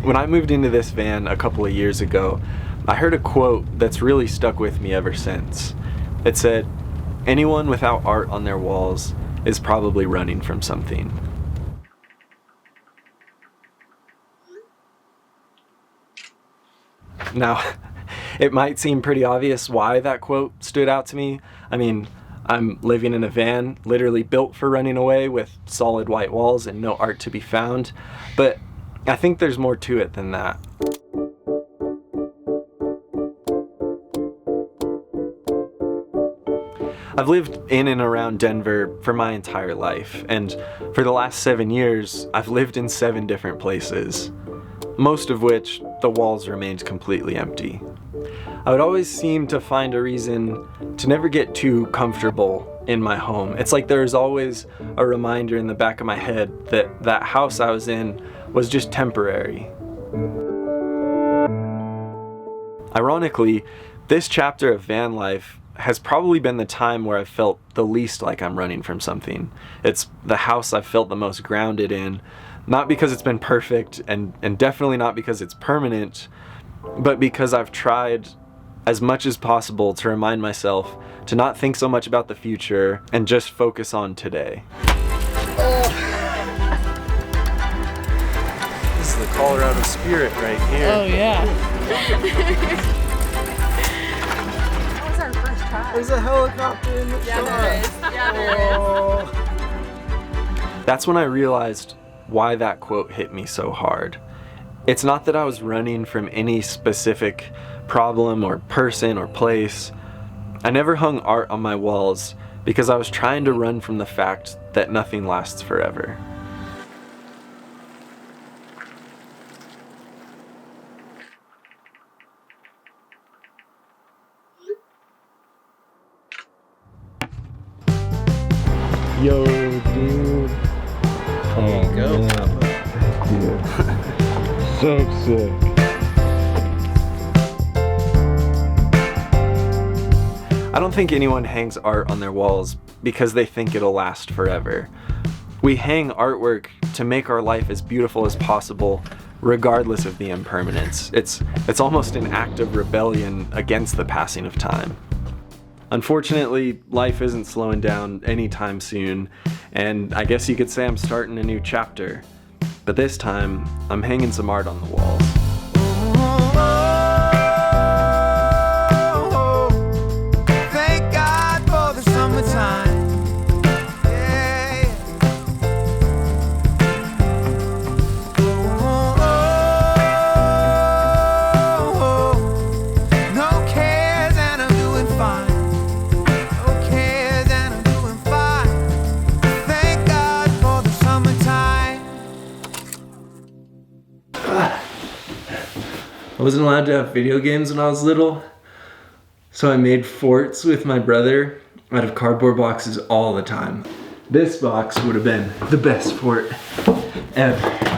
When I moved into this van a couple of years ago, I heard a quote that's really stuck with me ever since. It said, "Anyone without art on their walls is probably running from something." Now, it might seem pretty obvious why that quote stood out to me. I mean, I'm living in a van, literally built for running away, with solid white walls and no art to be found. But I think there's more to it than that. I've lived in and around Denver for my entire life, and for the last 7 years, I've lived in 7 different places, most of which the walls remained completely empty. I would always seem to find a reason to never get too comfortable in my home. It's like there's always a reminder in the back of my head that that house I was in was just temporary. Ironically, this chapter of van life has probably been the time where I've felt the least like I'm running from something. It's the house I've felt the most grounded in, not because it's been perfect and definitely not because it's permanent, but because I've tried as much as possible to remind myself to not think so much about the future and just focus on today. This is the Colorado spirit right here. Oh yeah. That was our first time. There's a helicopter in the Yeah, front. there is. Yeah, there is. That's when I realized why that quote hit me so hard. It's not that I was running from any specific problem or person or place. I never hung art on my walls because I was trying to run from the fact that nothing lasts forever. Yo, dude. There you go, Papa. Dude. So sick. I don't think anyone hangs art on their walls because they think it'll last forever. We hang artwork to make our life as beautiful as possible, regardless of the impermanence. It's almost an act of rebellion against the passing of time. Unfortunately, life isn't slowing down anytime soon, and I guess you could say I'm starting a new chapter. But this time, I'm hanging some art on the walls. Thank God for the summertime. Yeah. No cares and I'm doing fine. No cares and I'm doing fine. Thank God for the summertime. I wasn't allowed to have video games when I was little, so I made forts with my brother out of cardboard boxes all the time. This box would have been the best fort ever.